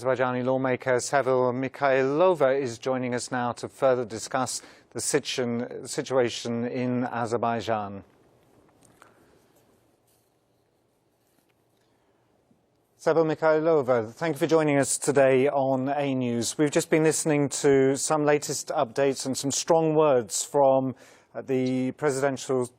Azerbaijani lawmaker Sevil Mikayilova is joining us now to further discuss the situation in Azerbaijan. Sevil Mikayilova, thank you for joining us today on ANEWS. We've just been listening to some latest updates and some strong words from the presidential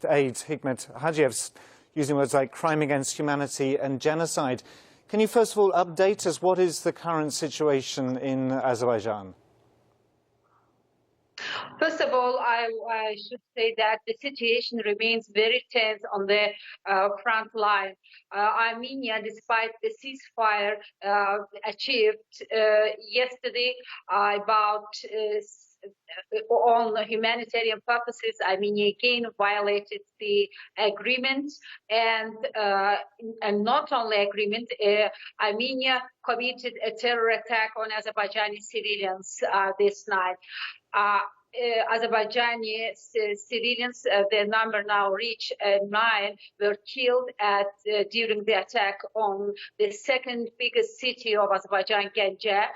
aide Hikmet Hacıyev's, using words like crime against humanity and genocide. Can you first of all update us? What is the current situation in Azerbaijan? First of all, I should say that the situation remains very tense on the front line. Armenia, despite the ceasefire achieved yesterday on humanitarian purposes, Armenia again violated the agreement, and not only agreement, Armenia committed a terror attack on Azerbaijani civilians this night. Azerbaijani civilians, their number now reach 9, were killed during the attack on the second biggest city of Azerbaijan, Ganja.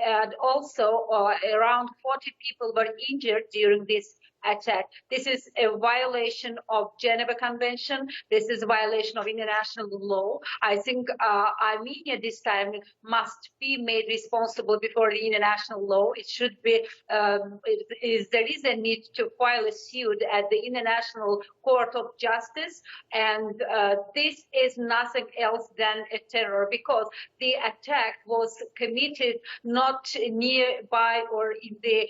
And also around 40 people were injured during this attack. This is a violation of Geneva Convention. This is a violation of international law. I think Armenia this time must be made responsible before the international law. It should be, there is a need to file a suit at the International Court of Justice, and this is nothing else than a terror, because the attack was committed not nearby or in the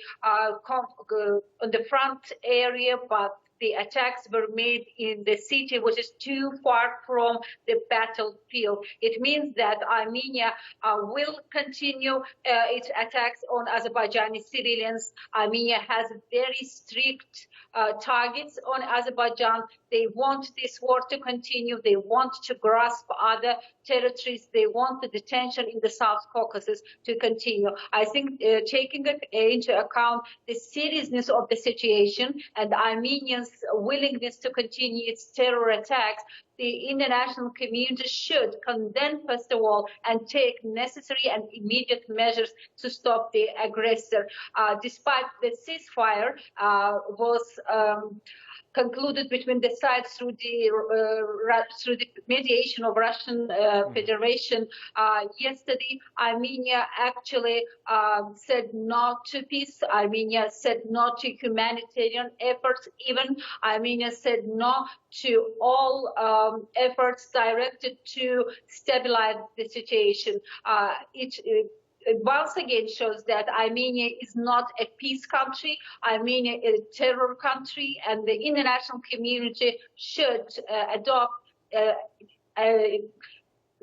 on the front area, but the attacks were made in the city, which is too far from the battlefield. It means that Armenia will continue its attacks on Azerbaijani civilians. Armenia has very strict targets on Azerbaijan. They want this war to continue. They want to grasp other territories. They want the detention in the South Caucasus to continue. I think taking into account the seriousness of the situation and Armenians' willingness to continue its terror attacks, the international community should condemn, first of all, and take necessary and immediate measures to stop the aggressor. Despite the ceasefire was concluded between the sides through the mediation of Russian Federation yesterday, Armenia actually said no to peace. Armenia said no to humanitarian efforts. Even Armenia said no to all efforts directed to stabilize the situation. It once again shows that Armenia is not a peace country. Armenia is a terror country, and the international community should adopt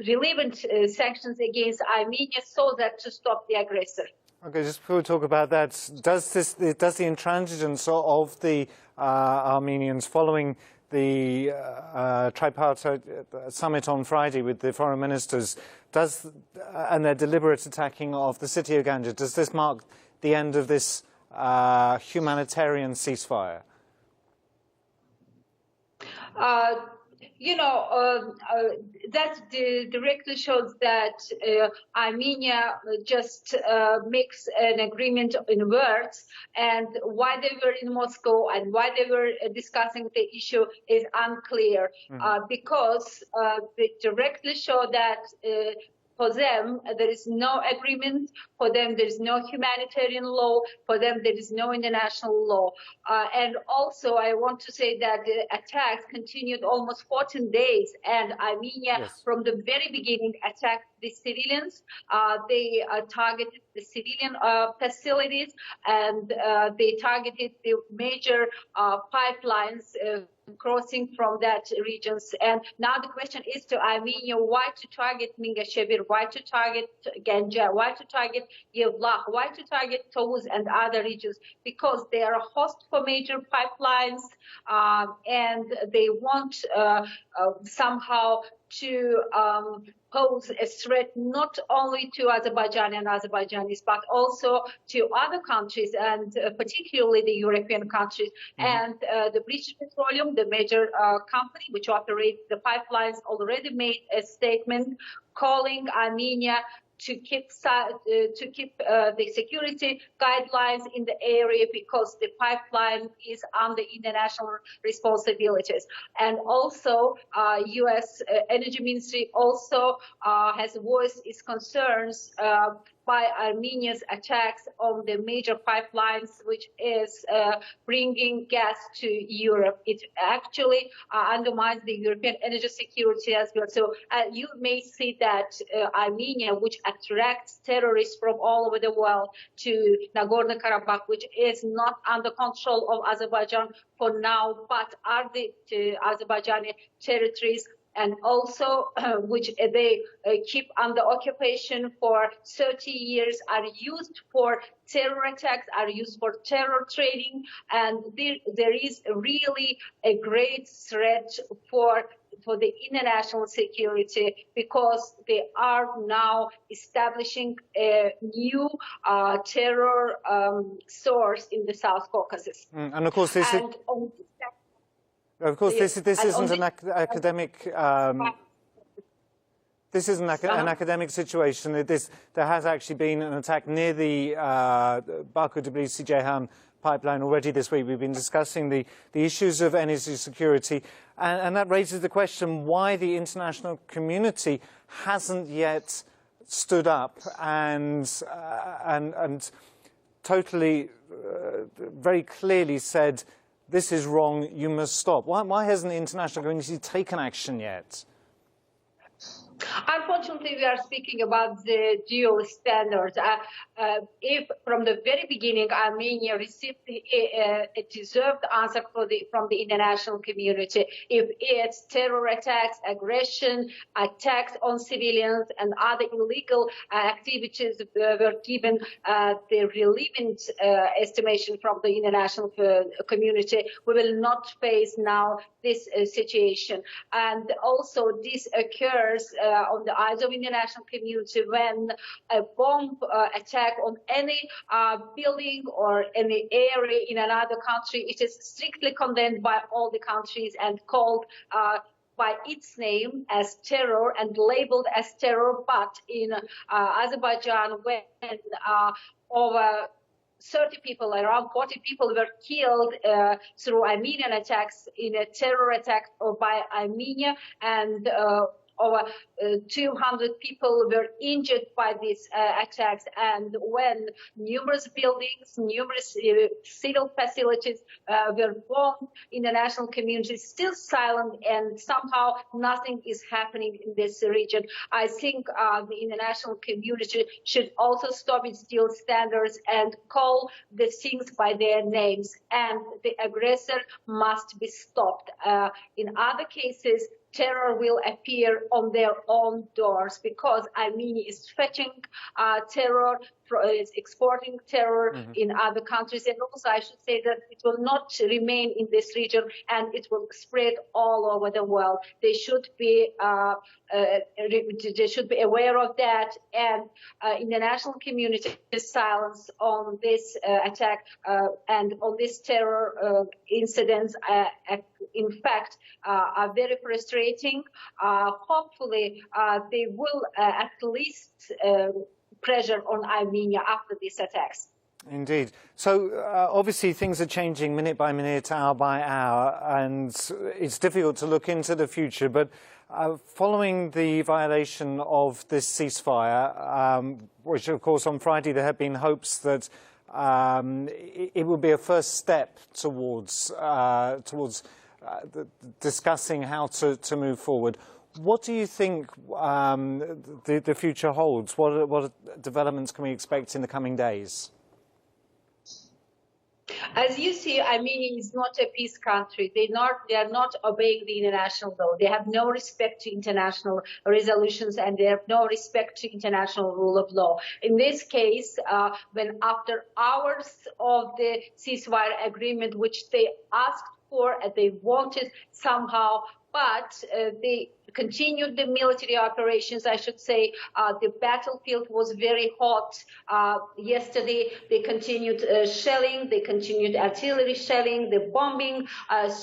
relevant sanctions against Armenia so that to stop the aggressor. Okay, just before we talk about that, does the intransigence of the Armenians following the tripartite summit on Friday with the foreign ministers, and their deliberate attacking of the city of Ganja, does this mark the end of this humanitarian ceasefire? That directly shows that Armenia just makes an agreement in words, and why they were in Moscow and why they were discussing the issue is unclear, because they directly show that for them, there is no agreement. For them, there is no humanitarian law. For them, there is no international law. And also, I want to say that the attacks continued almost 14 days, and Armenia, from the very beginning, attacked the civilians. They targeted the civilian facilities, and they targeted the major pipelines crossing from that regions. And now the question is to Armenia, why to target Mingashevir, why to target Ganja, why to target Yevlakh, why to target Tovuz and other regions? Because they are a host for major pipelines, and they want somehow to pose a threat not only to Azerbaijan and Azerbaijanis, but also to other countries, and particularly the European countries. And the British Petroleum, the major company which operates the pipelines, already made a statement calling Armenia to keep the security guidelines in the area, because the pipeline is under international responsibilities. And also, U.S. Energy Ministry also has voiced its concerns by Armenia's attacks on the major pipelines, which is bringing gas to Europe. It actually undermines the European energy security as well. So you may see that Armenia, which attracts terrorists from all over the world to Nagorno-Karabakh, which is not under control of Azerbaijan for now, but are the Azerbaijani territories, and also which they keep under occupation for 30 years, are used for terror attacks, are used for terror training, and there is really a great threat for the international security, because they are now establishing a new terror source in the South Caucasus. And of course, this is... Of course, this isn't an academic. This isn't an academic situation. There has actually been an attack near the Baku-Tbilisi-Ceyhan pipeline already this week. We've been discussing the issues of energy security, and that raises the question why the international community hasn't yet stood up and totally, very clearly said, this is wrong, you must stop. Why hasn't the international community taken action yet? Unfortunately, we are speaking about the dual standards. If from the very beginning Armenia received a deserved answer from the international community, if its terror attacks, aggression, attacks on civilians, and other illegal activities were given the relevant estimation from the international community, we will not face now this situation. And also this occurs on the eyes of international community when a bomb attack on any building or any area in another country, it is strictly condemned by all the countries and called by its name as terror and labeled as terror. But in Azerbaijan, when over 30 people, around 40 people were killed through Armenian attacks in a terror attack by Armenia, and over 200 people were injured by these attacks, and when numerous buildings, numerous civil facilities were bombed, international community is still silent, and somehow nothing is happening in this region. I think the international community should also stop its dual standards and call the things by their names, and the aggressor must be stopped. In other cases, terror will appear on their own doors, because Armenia is fetching terror, is exporting terror in other countries. And also I should say that it will not remain in this region, and it will spread all over the world. They should be aware of that, and international community silence on this attack and on this terror incidents, in fact, are very frustrating. Hopefully, they will at least pressure on Armenia after these attacks. Indeed. So obviously things are changing minute by minute, hour by hour, and it's difficult to look into the future. But following the violation of this ceasefire, which of course on Friday there have been hopes that it would be a first step towards discussing how to move forward. What do you think the future holds? What developments can we expect in the coming days? As you see, Armenia is not a peace country. They are not obeying the international law. They have no respect to international resolutions, and they have no respect to international rule of law. In this case, when after hours of the ceasefire agreement, which they asked for and they wanted somehow, but they continued the military operations, I should say. The battlefield was very hot. Yesterday, they continued shelling, they continued artillery shelling, the bombing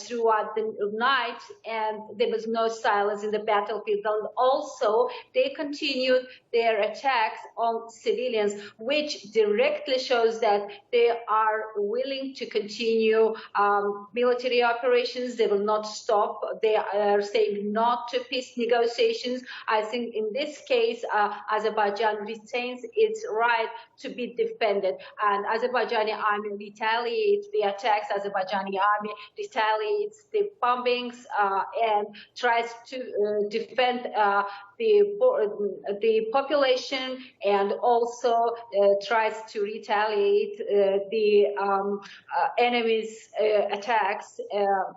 throughout the night, and there was no silence in the battlefield. And also, they continued their attacks on civilians, which directly shows that they are willing to continue military operations. They will not stop. They are saying not to peace negotiations. I think in this case, Azerbaijan retains its right to be defended, and Azerbaijani army retaliates the attacks. Azerbaijani army retaliates the bombings and tries to defend the population, and also tries to retaliate the enemy's attacks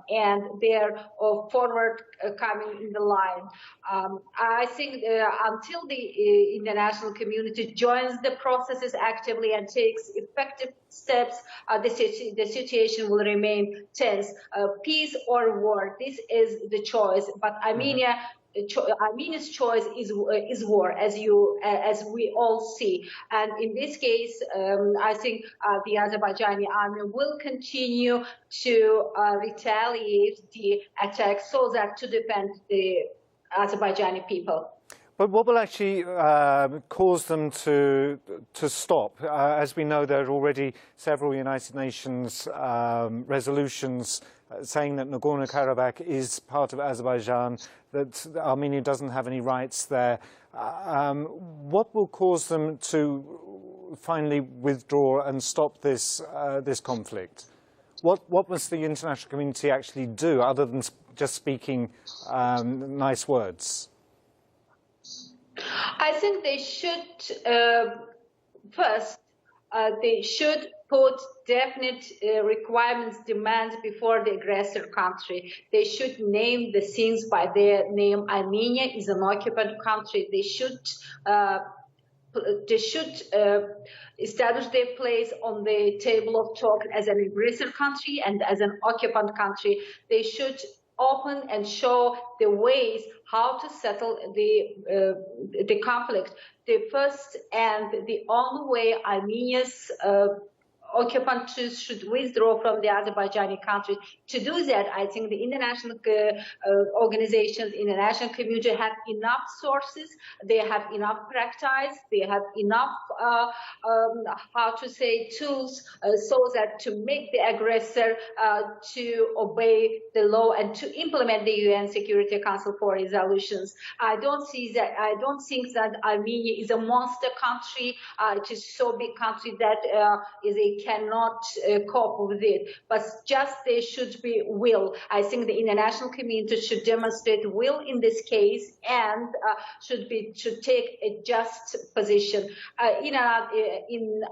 and their forward coming in the line. I think until the international community joins the processes actively and takes effective steps, the situation will remain tense. Peace or war, this is the choice. But Armenia's choice is war, as we all see. And in this case, I think the Azerbaijani army will continue to retaliate the attacks so that to defend the Azerbaijani people. But what will actually cause them to stop? As we know, there are already several United Nations resolutions saying that Nagorno-Karabakh is part of Azerbaijan, that Armenia doesn't have any rights there. What will cause them to finally withdraw and stop this conflict? What must the international community actually do, other than just speaking nice words? I think they should, first, they should put definite requirements, demands before the aggressor country. They should name the things by their name. Armenia is an occupant country. They should establish their place on the table of talk as an aggressor country and as an occupant country. They should open and show the ways how to settle the conflict. The first and the only way Armenia's occupant should withdraw from the Azerbaijani country. To do that, I think the international organizations, international community have enough sources, they have enough practice, they have enough, tools so that to make the aggressor to obey the law and to implement the UN Security Council for resolutions. I don't think that Armenia is a monster country. It is so big country that cannot cope with it, but just there should be will. I think the international community should demonstrate will in this case and should take a just position. In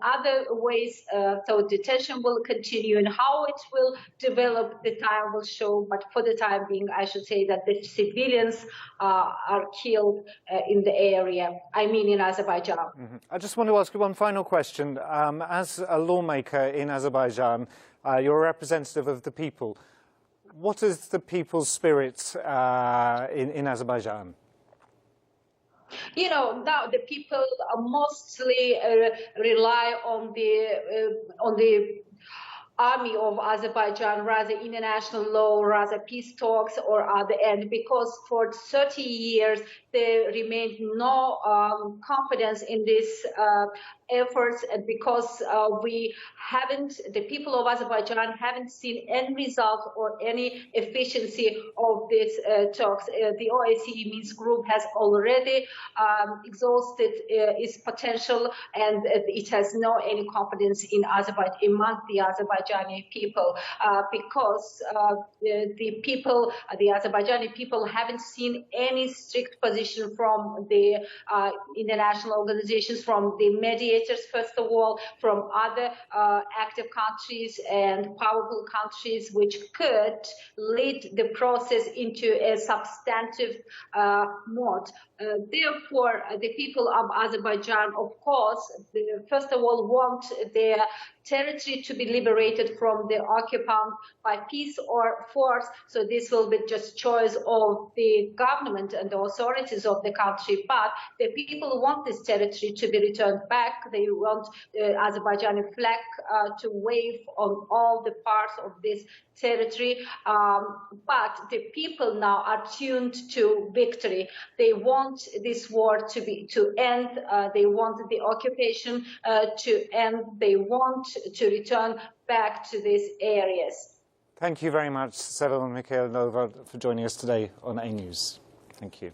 other ways, so detention will continue, and how it will develop, the time will show. But for the time being, I should say that the civilians are killed in the area. I mean, in Azerbaijan. Mm-hmm. I just want to ask you one final question. As a lawmaker in Azerbaijan, you're a representative of the people. What is the people's spirit in Azerbaijan? You know, now the people mostly rely on the army of Azerbaijan, rather international law, rather peace talks or other end, because for 30 years there remained no confidence in these efforts, and because the people of Azerbaijan haven't seen any result or any efficiency of these talks. The OSCE Minsk group has already exhausted its potential, and it has no any confidence in Azerbaijan, among the Azerbaijani people, because the Azerbaijani people haven't seen any strict position from the international organizations, from the mediators, first of all, from other active countries and powerful countries, which could lead the process into a substantive mode. Therefore, the people of Azerbaijan, of course, first of all, want their territory to be liberated from the occupant by peace or force. So this will be just choice of the government and the authorities of the country. But the people want this territory to be returned back. They want the Azerbaijani flag to wave on all the parts of this territory. But the people now are tuned to victory. They want this war to end. They want the occupation to end. They want to return back to these areas. Thank you very much, Sevil and Mikayilova, for joining us today on ANEWS. Thank you.